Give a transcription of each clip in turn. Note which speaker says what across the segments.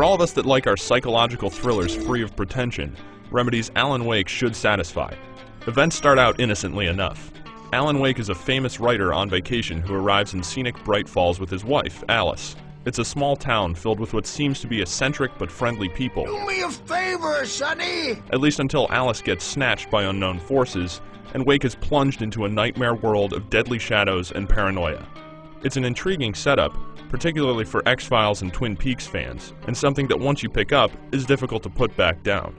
Speaker 1: all of us that like our psychological thrillers free of pretension, Remedy's Alan Wake should satisfy. Events start out innocently enough. Alan Wake is a famous writer on vacation who arrives in scenic Bright Falls with his wife, Alice. It's a small town filled with what seems to be eccentric but friendly people.
Speaker 2: Do me a favor, Sonny!
Speaker 1: At least until Alice gets snatched by unknown forces, and Wake is plunged into a nightmare world of deadly shadows and paranoia. It's an intriguing setup, particularly for X-Files and Twin Peaks fans, and something that once you pick up, is difficult to put back down.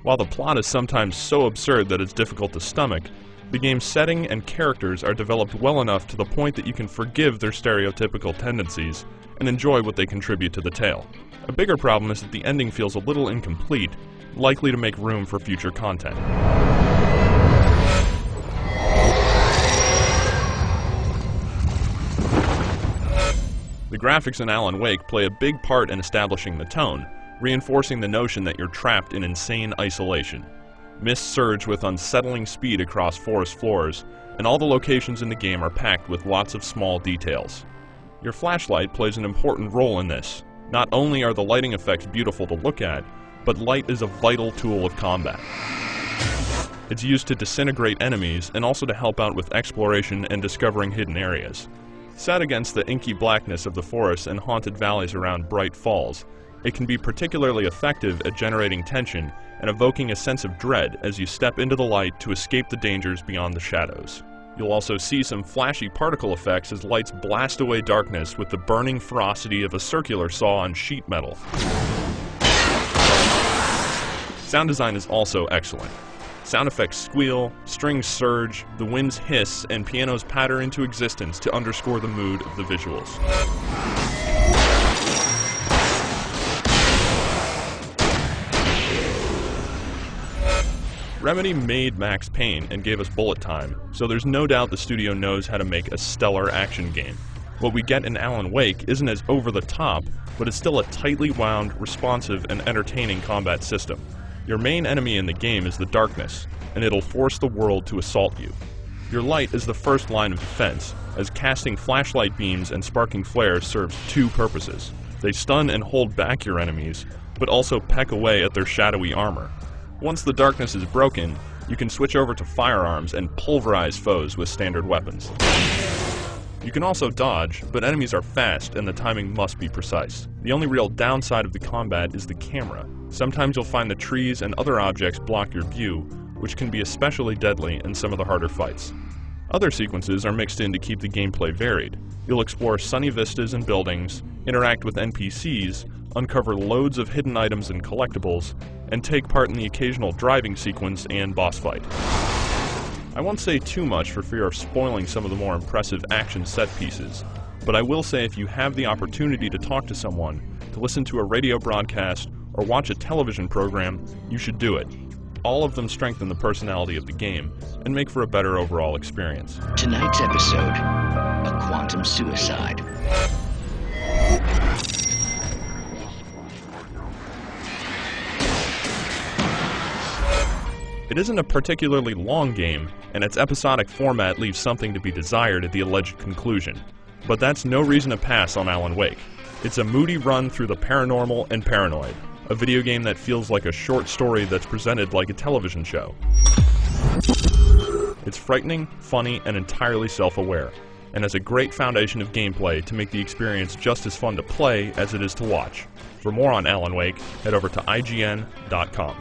Speaker 1: While the plot is sometimes so absurd that it's difficult to stomach, the game's setting and characters are developed well enough to the point that you can forgive their stereotypical tendencies and enjoy what they contribute to the tale. A bigger problem is that the ending feels a little incomplete, likely to make room for future content. The graphics in Alan Wake play a big part in establishing the tone, reinforcing the notion that you're trapped in insane isolation. Mists surge with unsettling speed across forest floors, and all the locations in the game are packed with lots of small details. Your flashlight plays an important role in this. Not only are the lighting effects beautiful to look at, but light is a vital tool of combat. It's used to disintegrate enemies and also to help out with exploration and discovering hidden areas. Set against the inky blackness of the forests and haunted valleys around Bright Falls, it can be particularly effective at generating tension and evoking a sense of dread as you step into the light to escape the dangers beyond the shadows. You'll also see some flashy particle effects as lights blast away darkness with the burning ferocity of a circular saw on sheet metal. Sound design is also excellent. Sound effects squeal, strings surge, the winds hiss, and pianos patter into existence to underscore the mood of the visuals. Remedy made Max Payne and gave us bullet time, so there's no doubt the studio knows how to make a stellar action game. What we get in Alan Wake isn't as over-the-top, but it's still a tightly wound, responsive, and entertaining combat system. Your main enemy in the game is the darkness, and it'll force the world to assault you. Your light is the first line of defense, as casting flashlight beams and sparking flares serves two purposes. They stun and hold back your enemies, but also peck away at their shadowy armor. Once the darkness is broken, you can switch over to firearms and pulverize foes with standard weapons. You can also dodge, but enemies are fast and the timing must be precise. The only real downside of the combat is the camera. Sometimes you'll find the trees and other objects block your view, which can be especially deadly in some of the harder fights. Other sequences are mixed in to keep the gameplay varied. You'll explore sunny vistas and buildings, interact with NPCs, uncover loads of hidden items and collectibles, and take part in the occasional driving sequence and boss fight. I won't say too much for fear of spoiling some of the more impressive action set pieces, but I will say if you have the opportunity to talk to someone, to listen to a radio broadcast, or watch a television program, you should do it. All of them strengthen the personality of the game and make for a better overall experience.
Speaker 3: Tonight's episode, a quantum suicide.
Speaker 1: It isn't a particularly long game, and its episodic format leaves something to be desired at the alleged conclusion. But that's no reason to pass on Alan Wake. It's a moody run through the paranormal and paranoid, a video game that feels like a short story that's presented like a television show. It's frightening, funny, and entirely self-aware, and has a great foundation of gameplay to make the experience just as fun to play as it is to watch. For more on Alan Wake, head over to IGN.com.